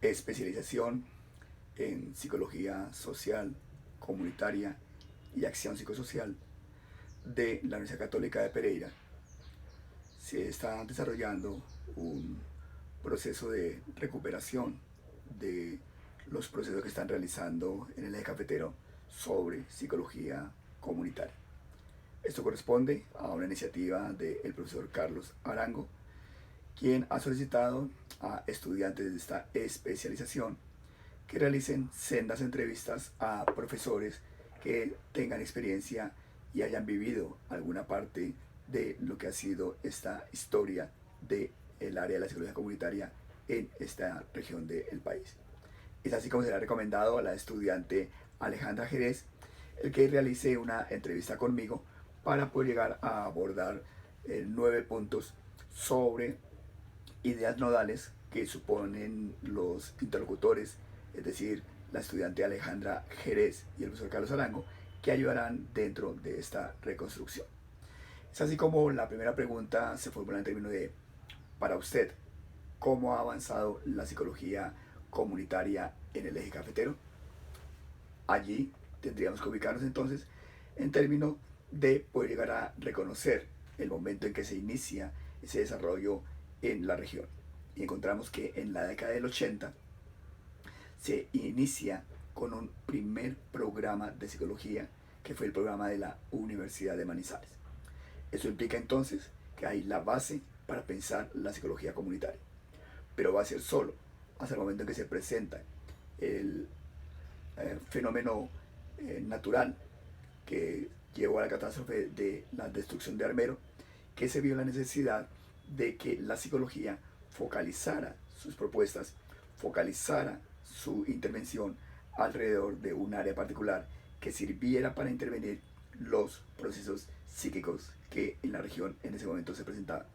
especialización en psicología social, comunitaria y acción psicosocial de la Universidad Católica de Pereira, se está desarrollando un proceso de recuperación de los procesos que están realizando en el eje cafetero sobre psicología comunitaria. Esto corresponde a una iniciativa del profesor Carlos Arango, quien ha solicitado a estudiantes de esta especialización que realicen sendas entrevistas a profesores que tengan experiencia y hayan vivido alguna parte de lo que ha sido esta historia del área de la psicología comunitaria en esta región del país. Es así como se le ha recomendado a la estudiante Alejandra Jerez el que realice una entrevista conmigo para poder llegar a abordar 9 puntos sobre ideas nodales que suponen los interlocutores, es decir, la estudiante Alejandra Jerez y el profesor Carlos Arango, que ayudarán dentro de esta reconstrucción. Es así como la primera pregunta se formula en términos de, para usted, ¿cómo ha avanzado la psicología comunitaria en el eje cafetero? Allí tendríamos que ubicarnos entonces en términos de poder llegar a reconocer el momento en que se inicia ese desarrollo en la región. Y encontramos que en la década del 80 se inicia con un primer programa de psicología que fue el programa de la Universidad de Manizales. Eso implica entonces que hay la base para pensar la psicología comunitaria, pero va a ser solo hasta el momento en que se presenta el fenómeno natural que llevó a la catástrofe de la destrucción de Armero, que se vio la necesidad de que la psicología focalizara sus propuestas, focalizara su intervención alrededor de un área particular que sirviera para intervenir los procesos psíquicos que en la región en ese momento se presentaban.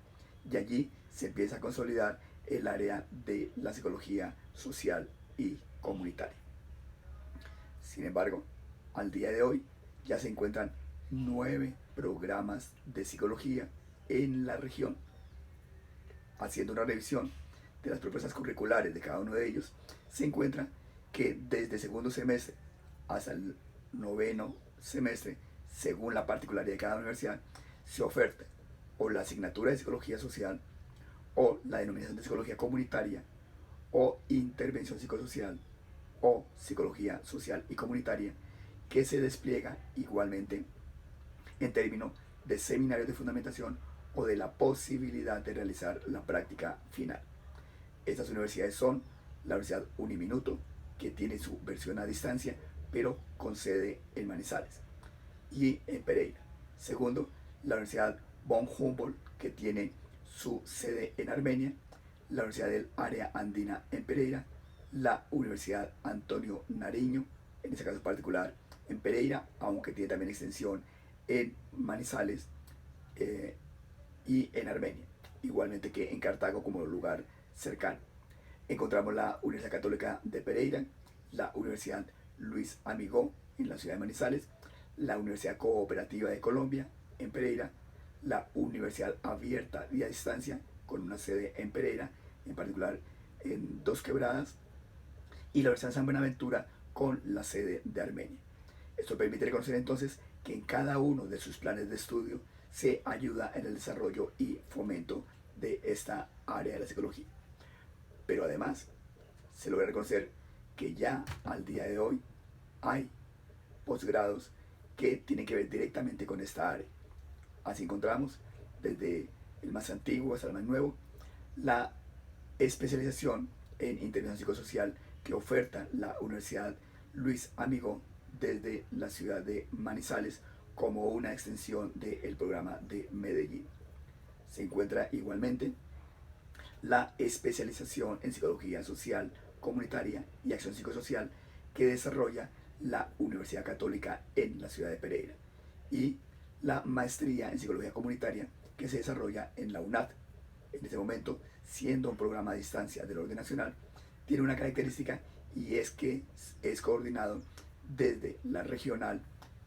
Y allí se empieza a consolidar el área de la psicología social y comunitaria. Sin embargo, al día de hoy ya se encuentran 9 programas de psicología en la región. Haciendo una revisión de las propuestas curriculares de cada uno de ellos, se encuentra que desde segundo semestre hasta el noveno semestre, según la particularidad de cada universidad, se oferta o la asignatura de psicología social, o la denominación de psicología comunitaria, o intervención psicosocial, o psicología social y comunitaria, que se despliega igualmente en términos de seminarios de fundamentación o de la posibilidad de realizar la práctica final. Estas universidades son la Universidad Uniminuto, que tiene su versión a distancia, pero con sede en Manizales, y en Pereira. Segundo, la Universidad von Humboldt, que tiene su sede en Armenia, la Universidad del Área Andina en Pereira, la Universidad Antonio Nariño, en este caso particular en Pereira, aunque tiene también extensión en Manizales y en Armenia, igualmente que en Cartago como lugar cercano. Encontramos la Universidad Católica de Pereira, la Universidad Luis Amigó en la ciudad de Manizales, la Universidad Cooperativa de Colombia en Pereira, la Universidad Abierta y a Distancia con una sede en Pereira, en particular en Dos Quebradas, y la Universidad de San Buenaventura con la sede de Armenia. Esto permite reconocer entonces que en cada uno de sus planes de estudio se ayuda en el desarrollo y fomento de esta área de la psicología. Pero además se logra reconocer que ya al día de hoy hay posgrados que tienen que ver directamente con esta área. Así encontramos desde el más antiguo hasta el más nuevo la especialización en intervención psicosocial que oferta la Universidad Luis Amigó desde la ciudad de Manizales como una extensión del programa de Medellín. Se encuentra igualmente la especialización en psicología social, comunitaria y acción psicosocial que desarrolla la Universidad Católica en la ciudad de Pereira, y la maestría en psicología comunitaria que se desarrolla en la UNAD. En este momento, siendo un programa a distancia del orden nacional, tiene una característica, y es que es coordinado desde la regional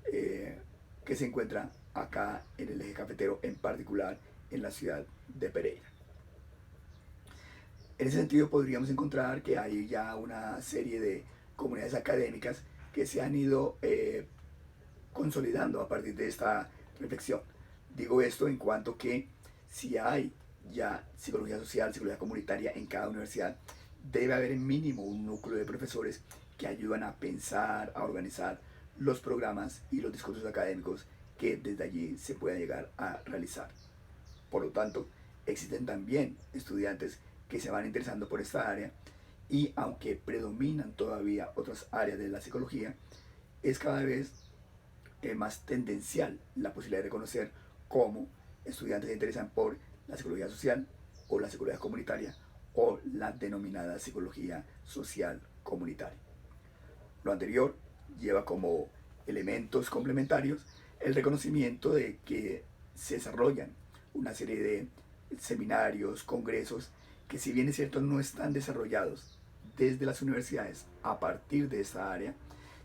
que se encuentra acá en el eje cafetero, en particular en la ciudad de Pereira. En ese sentido podríamos encontrar que hay ya una serie de comunidades académicas que se han ido consolidando a partir de esta reflexión. Digo esto en cuanto que si hay ya psicología social, psicología comunitaria en cada universidad, debe haber en mínimo un núcleo de profesores que ayudan a pensar, a organizar los programas y los discursos académicos que desde allí se pueda llegar a realizar. Por lo tanto, existen también estudiantes que se van interesando por esta área y aunque predominan todavía otras áreas de la psicología, es cada vez más tendencial la posibilidad de reconocer cómo estudiantes se interesan por la psicología social o la psicología comunitaria o la denominada psicología social comunitaria. Lo anterior lleva como elementos complementarios el reconocimiento de que se desarrollan una serie de seminarios, congresos, que si bien es cierto no están desarrollados desde las universidades a partir de esta área,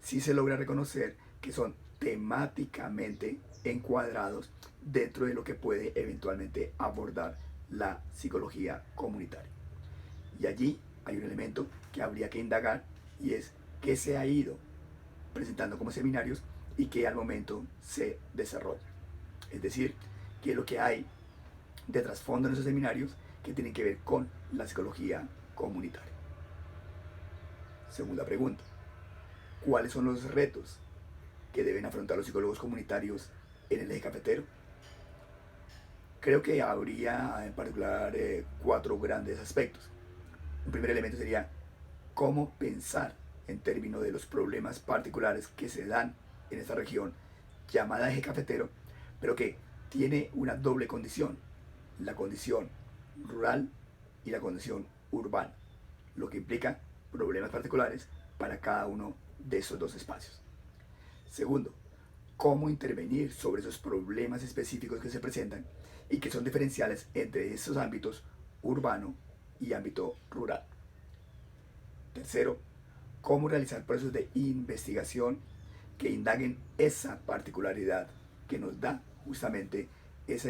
sí se logra reconocer que son temáticamente encuadrados dentro de lo que puede eventualmente abordar la psicología comunitaria. Y allí hay un elemento que habría que indagar y es qué se ha ido presentando como seminarios y qué al momento se desarrolla. Es decir, qué es lo que hay de trasfondo en esos seminarios que tienen que ver con la psicología comunitaria. Segunda pregunta, ¿cuáles son los retos que deben afrontar los psicólogos comunitarios en el eje cafetero? Creo que habría en particular 4 grandes aspectos. Un primer elemento sería cómo pensar en términos de los problemas particulares que se dan en esta región llamada eje cafetero, pero que tiene una doble condición, la condición rural y la condición urbana, lo que implica problemas particulares para cada uno de esos dos espacios. Segundo, cómo intervenir sobre esos problemas específicos que se presentan y que son diferenciales entre esos ámbitos urbano y ámbito rural. Tercero, cómo realizar procesos de investigación que indaguen esa particularidad que nos da justamente esa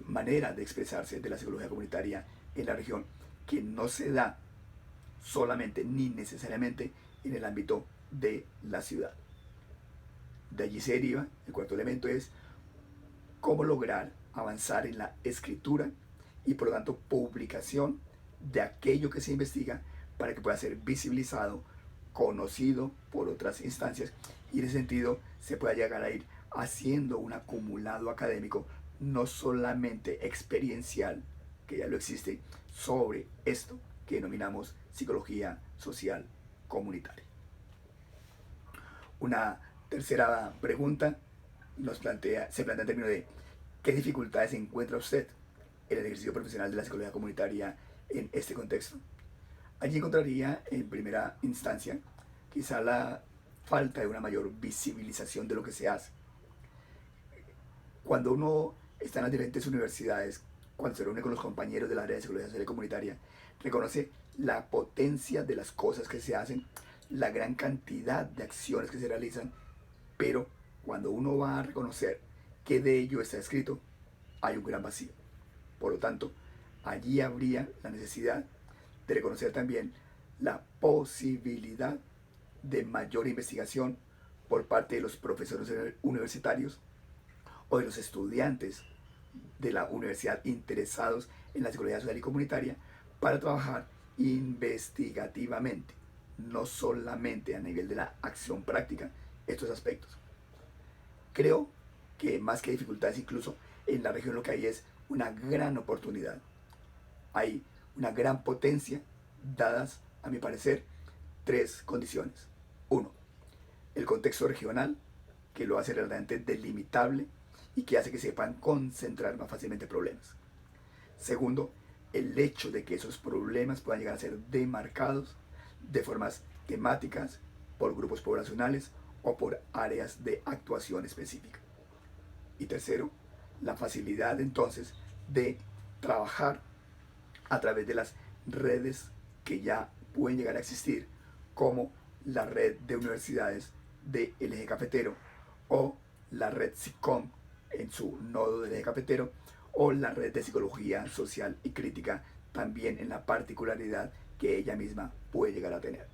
manera de expresarse de la psicología comunitaria en la región, que no se da solamente ni necesariamente en el ámbito de la ciudad. De allí se deriva, el cuarto elemento es cómo lograr avanzar en la escritura y por lo tanto publicación de aquello que se investiga para que pueda ser visibilizado, conocido por otras instancias y en ese sentido se pueda llegar a ir haciendo un acumulado académico no solamente experiencial, que ya lo existe, sobre esto que denominamos psicología social comunitaria. Una tercera pregunta se plantea en términos de qué dificultades encuentra usted en el ejercicio profesional de la psicología comunitaria en este contexto. Allí encontraría en primera instancia quizá la falta de una mayor visibilización de lo que se hace. Cuando uno está en las diferentes universidades, cuando se reúne con los compañeros del área de psicología social y comunitaria, reconoce la potencia de las cosas que se hacen, la gran cantidad de acciones que se realizan, pero cuando uno va a reconocer qué de ello está escrito, hay un gran vacío. Por lo tanto, allí habría la necesidad de reconocer también la posibilidad de mayor investigación por parte de los profesores universitarios o de los estudiantes de la universidad interesados en la psicología social y comunitaria para trabajar investigativamente, no solamente a nivel de la acción práctica, estos aspectos. Creo que más que dificultades, incluso en la región lo que hay es una gran oportunidad. Hay una gran potencia, dadas, a mi parecer, 3 condiciones. 1, el contexto regional, que lo hace realmente delimitable y que hace que se sepan concentrar más fácilmente problemas. Segundo, el hecho de que esos problemas puedan llegar a ser demarcados de formas temáticas, por grupos poblacionales o por áreas de actuación específica. Y tercero, la facilidad entonces de trabajar a través de las redes que ya pueden llegar a existir, como la red de universidades del eje cafetero o la red SICOM en su nodo del eje cafetero o la red de psicología social y crítica también en la particularidad que ella misma puede llegar a tener.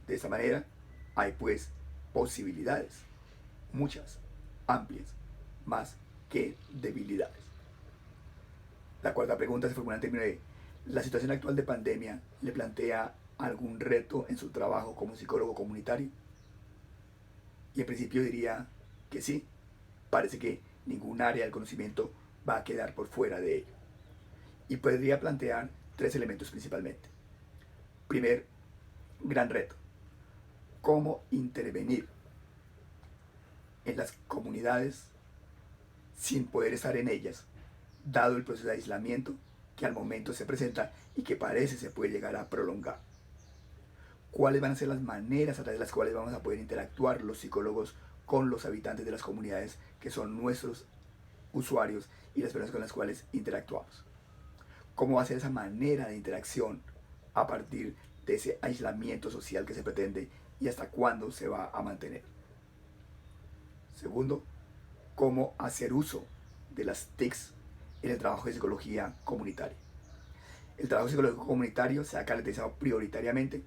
De esta manera, hay pues posibilidades, muchas, amplias, más que debilidades. La cuarta pregunta se formula en términos de: ¿la situación actual de pandemia le plantea algún reto en su trabajo como psicólogo comunitario? Y en principio diría que sí. Parece que ningún área del conocimiento va a quedar por fuera de ello. Y podría plantear tres elementos principalmente. Primer gran reto: cómo intervenir en las comunidades sin poder estar en ellas, dado el proceso de aislamiento que al momento se presenta y que parece se puede llegar a prolongar. ¿Cuáles van a ser las maneras a través de las cuales vamos a poder interactuar los psicólogos con los habitantes de las comunidades que son nuestros usuarios y las personas con las cuales interactuamos? ¿Cómo va a ser esa manera de interacción a partir de ese aislamiento social que se pretende y hasta cuándo se va a mantener? Segundo, cómo hacer uso de las TICs en el trabajo de psicología comunitaria. El trabajo psicológico comunitario se ha caracterizado prioritariamente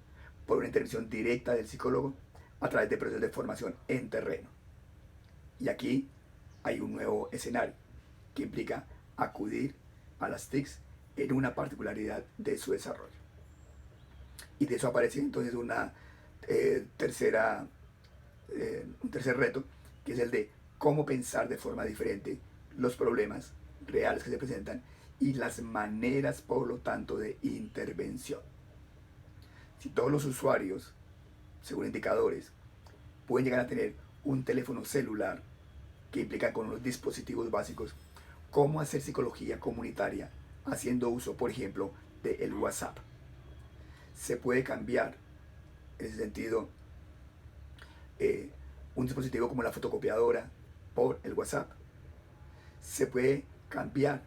por una intervención directa del psicólogo a través de procesos de formación en terreno. Y aquí hay un nuevo escenario que implica acudir a las TICs en una particularidad de su desarrollo. Y de eso aparece entonces un tercer reto, que es el de cómo pensar de forma diferente los problemas reales que se presentan y las maneras, por lo tanto, de intervención. Si todos los usuarios, según indicadores, pueden llegar a tener un teléfono celular, que implica con los dispositivos básicos, cómo hacer psicología comunitaria haciendo uso, por ejemplo, del WhatsApp. Se puede cambiar, en ese sentido, un dispositivo como la fotocopiadora por el WhatsApp. Se puede cambiar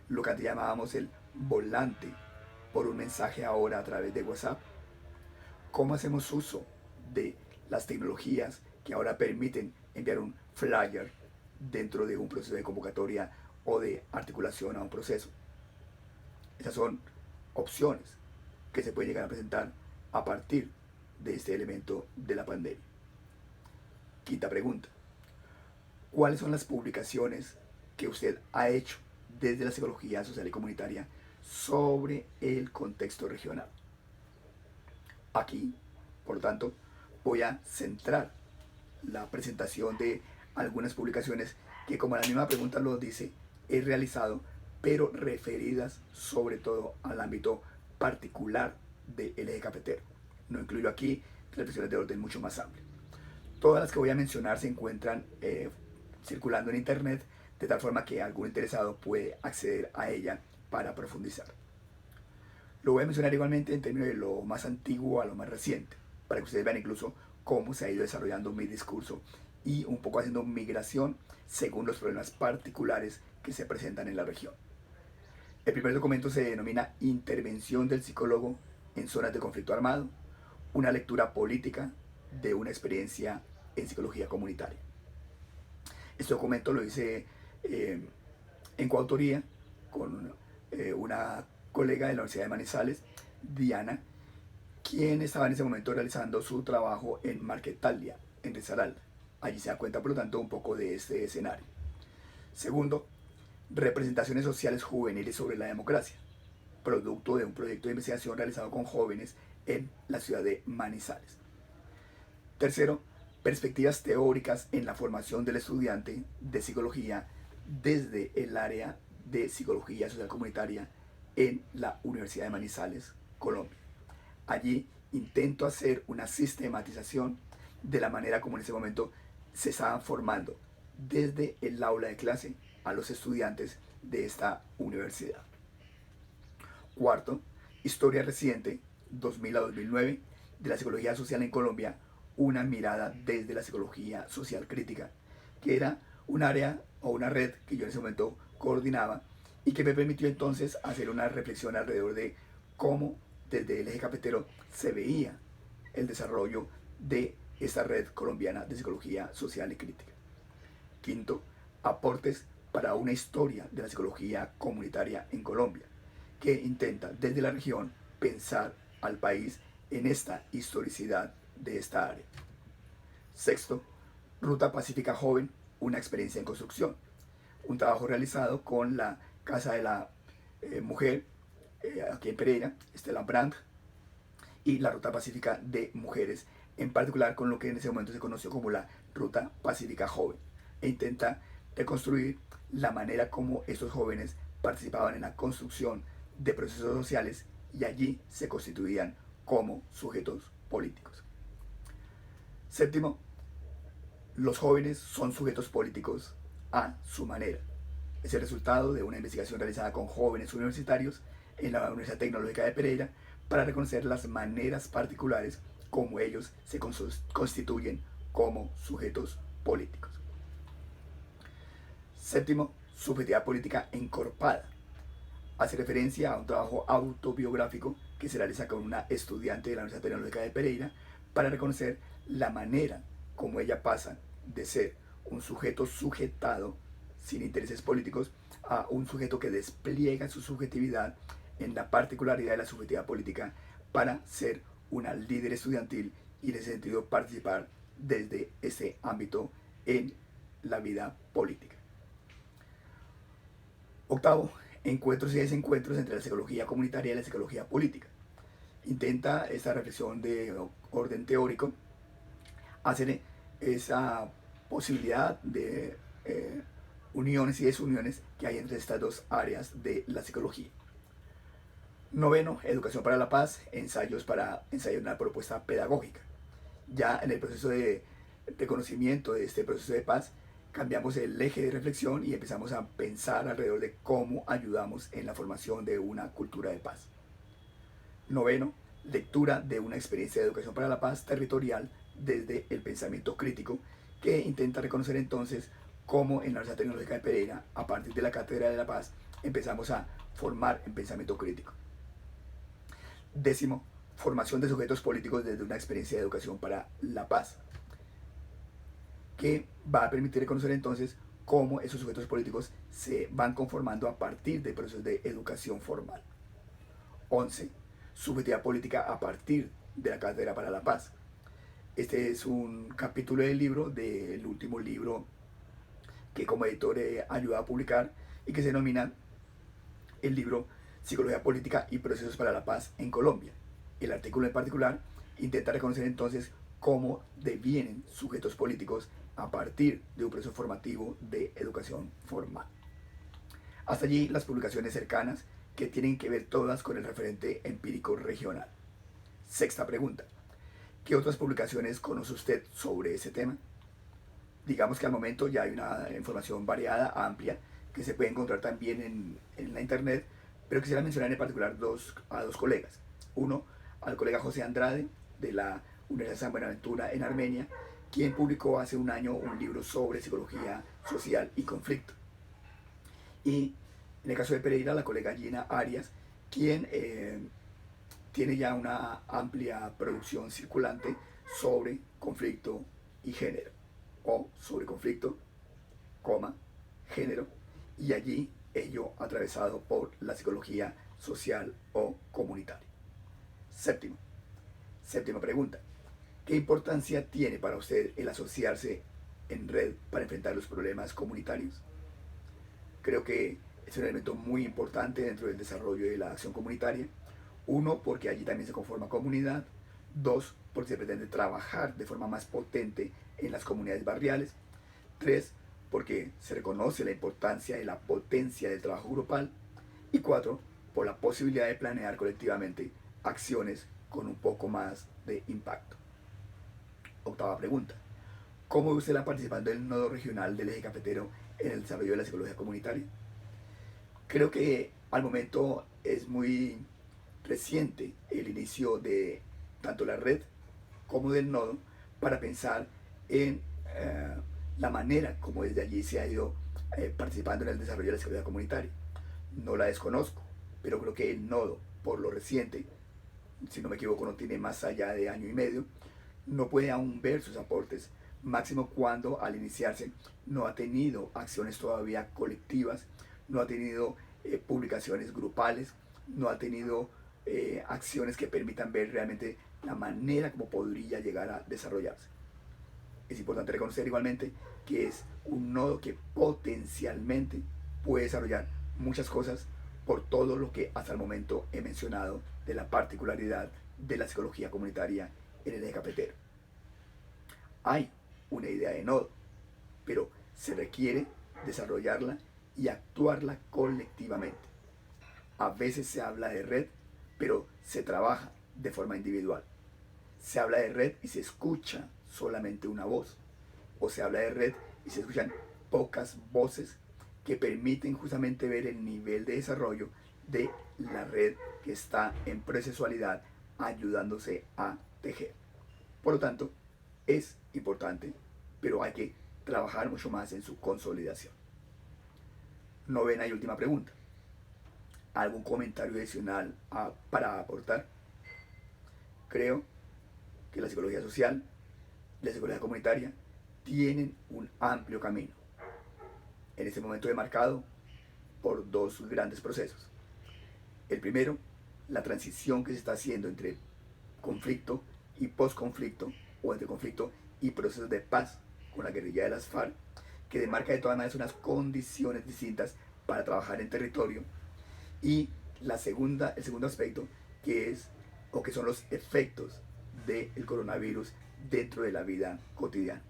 lo que antes llamábamos el volante por un mensaje ahora a través de WhatsApp. ¿Cómo hacemos uso de las tecnologías que ahora permiten enviar un flyer dentro de un proceso de convocatoria o de articulación a un proceso? Esas son opciones que se pueden llegar a presentar a partir de este elemento de la pandemia. Quinta pregunta: ¿cuáles son las publicaciones que usted ha hecho desde la psicología social y comunitaria sobre el contexto regional? Aquí, por lo tanto, voy a centrar la presentación de algunas publicaciones que, como la misma pregunta lo dice, he realizado, pero referidas sobre todo al ámbito particular del eje cafetero. No incluyo aquí reflexiones de orden mucho más amplio. Todas las que voy a mencionar se encuentran circulando en internet, de tal forma que algún interesado puede acceder a ella para profundizar. Lo voy a mencionar igualmente en términos de lo más antiguo a lo más reciente, para que ustedes vean incluso cómo se ha ido desarrollando mi discurso y un poco haciendo migración según los problemas particulares que se presentan en la región. El primer documento se denomina Intervención del psicólogo en zonas de conflicto armado, una lectura política de una experiencia en psicología comunitaria. Este documento lo hice en coautoría con una colega de la Universidad de Manizales, Diana, quien estaba en ese momento realizando su trabajo en Marquetalia, en Risaralda. Allí se da cuenta, por lo tanto, un poco de este escenario. Segundo, representaciones sociales juveniles sobre la democracia, producto de un proyecto de investigación realizado con jóvenes en la ciudad de Manizales. Tercero, perspectivas teóricas en la formación del estudiante de psicología desde el área de psicología social comunitaria en la Universidad de Manizales, Colombia. Allí intento hacer una sistematización de la manera como en ese momento se estaban formando desde el aula de clase a los estudiantes de esta universidad. Cuarto, historia reciente, 2000 a 2009, de la psicología social en Colombia, una mirada desde la psicología social crítica, que era un área o una red que yo en ese momento coordinaba y que me permitió entonces hacer una reflexión alrededor de cómo desde el eje cafetero se veía el desarrollo de esta red colombiana de psicología social y crítica. Quinto, aportes para una historia de la psicología comunitaria en Colombia, que intenta desde la región pensar al país en esta historicidad de esta área. Sexto, Ruta Pacífica Joven, una experiencia en construcción. Un trabajo realizado con la Casa de la Mujer, aquí en Pereira, Estela Brandt, y la Ruta Pacífica de Mujeres, en particular con lo que en ese momento se conoció como la Ruta Pacífica Joven, e intenta reconstruir la manera como estos jóvenes participaban en la construcción de procesos sociales y allí se constituían como sujetos políticos. Séptimo, los jóvenes son sujetos políticos a su manera. Es el resultado de una investigación realizada con jóvenes universitarios en la Universidad Tecnológica de Pereira para reconocer las maneras particulares como ellos se constituyen como sujetos políticos. Séptimo, subjetividad política encorpada. Hace referencia a un trabajo autobiográfico que se realiza con una estudiante de la Universidad Tecnológica de Pereira para reconocer la manera como ella pasa de ser un sujeto sujetado sin intereses políticos a un sujeto que despliega su subjetividad en la particularidad de la subjetividad política para ser una líder estudiantil y en ese sentido participar desde ese ámbito en la vida política. Octavo, encuentros y desencuentros entre la psicología comunitaria y la psicología política. Intenta esta reflexión de orden teórico hacer esa posibilidad de uniones y desuniones que hay entre estas dos áreas de la psicología. Noveno, educación para la paz, ensayos para ensayar una propuesta pedagógica. Ya en el proceso de reconocimiento de este proceso de paz, cambiamos el eje de reflexión y empezamos a pensar alrededor de cómo ayudamos en la formación de una cultura de paz. Noveno, lectura de una experiencia de educación para la paz territorial desde el pensamiento crítico, que intenta reconocer entonces cómo en la Universidad Tecnológica de Pereira, a partir de la Cátedra de la Paz, empezamos a formar en pensamiento crítico. Décimo, formación de sujetos políticos desde una experiencia de educación para la paz, que va a permitir reconocer entonces cómo esos sujetos políticos se van conformando a partir de procesos de educación formal. 11. Subjetividad política a partir de la Cátedra para la Paz. Este es un capítulo del libro, del último libro que como editor ayuda a publicar y que se denomina el libro Psicología Política y Procesos para la Paz en Colombia. El artículo en particular intenta reconocer entonces cómo devienen sujetos políticos a partir de un proceso formativo de educación formal. Hasta allí las publicaciones cercanas que tienen que ver todas con el referente empírico regional. Sexta pregunta. ¿Qué otras publicaciones conoce usted sobre ese tema? Digamos que al momento ya hay una información variada, amplia, que se puede encontrar también en la internet, pero quisiera mencionar en particular a dos colegas. Uno, al colega José Andrade, de la Universidad de San Buenaventura en Armenia, quien publicó hace un año un libro sobre psicología social y conflicto. Y en el caso de Pereira, la colega Gina Arias, quien tiene ya una amplia producción circulante sobre conflicto y género, o sobre conflicto, género, y allí ello atravesado por la psicología social o comunitaria. Séptima pregunta. ¿Qué importancia tiene para usted el asociarse en red para enfrentar los problemas comunitarios? Creo que es un elemento muy importante dentro del desarrollo de la acción comunitaria. Uno, porque allí también se conforma comunidad. Dos, porque se pretende trabajar de forma más potente en las comunidades barriales. Tres, porque se reconoce la importancia y la potencia del trabajo grupal. Y cuatro, por la posibilidad de planear colectivamente acciones con un poco más de impacto. Octava pregunta. ¿Cómo ve usted la participación del nodo regional del eje cafetero en el desarrollo de la psicología comunitaria? Creo que al momento es muy reciente el inicio de tanto la red como del nodo para pensar en la manera como desde allí se ha ido participando en el desarrollo de la psicología comunitaria. No la desconozco, pero creo que el nodo, por lo reciente, si no me equivoco, no tiene más allá de año y medio, no puede aún ver sus aportes, máximo cuando al iniciarse no ha tenido acciones todavía colectivas, no ha tenido publicaciones grupales, no ha tenido acciones que permitan ver realmente la manera como podría llegar a desarrollarse. Es importante reconocer igualmente que es un nodo que potencialmente puede desarrollar muchas cosas por todo lo que hasta el momento he mencionado de la particularidad de la psicología comunitaria en el eje cafetero. Hay una idea de nodo, pero se requiere desarrollarla y actuarla colectivamente. A veces se habla de red, pero se trabaja de forma individual. Se habla de red y se escucha solamente una voz. O se habla de red y se escuchan pocas voces que permiten justamente ver el nivel de desarrollo de la red que está en procesualidad ayudándose a tejer. Por lo tanto, es importante, pero hay que trabajar mucho más en su consolidación. Novena y última pregunta. ¿Algún comentario adicional para aportar? Creo que la psicología social y la psicología comunitaria tienen un amplio camino. En este momento demarcado por dos grandes procesos. El primero, la transición que se está haciendo entre conflicto y posconflicto, o entre conflicto y procesos de paz con la guerrilla de las FARC, que demarca de todas maneras unas condiciones distintas para trabajar en territorio. Y el segundo aspecto, que es o que son los efectos del coronavirus dentro de la vida cotidiana.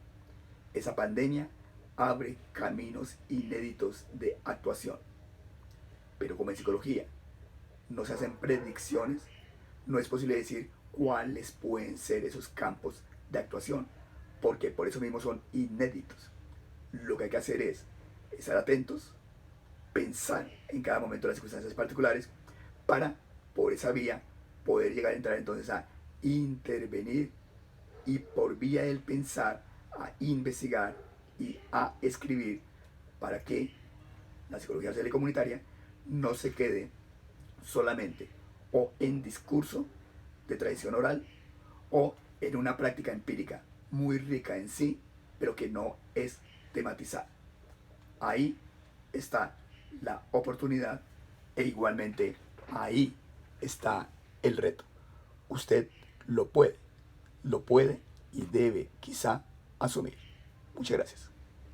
Esa pandemia abre caminos inéditos de actuación. Pero como en psicología no se hacen predicciones, no es posible decir cuáles pueden ser esos campos de actuación, porque por eso mismo son inéditos. Lo que hay que hacer es estar atentos, pensar en cada momento las circunstancias particulares para, por esa vía, poder llegar a entrar entonces a intervenir y por vía del pensar a investigar y a escribir para que la psicología social y comunitaria no se quede solamente o en discurso de tradición oral o en una práctica empírica muy rica en sí, pero que no es tematizada. Ahí está la oportunidad e igualmente ahí está el reto. Usted lo puede y debe quizá asumir. Muchas gracias.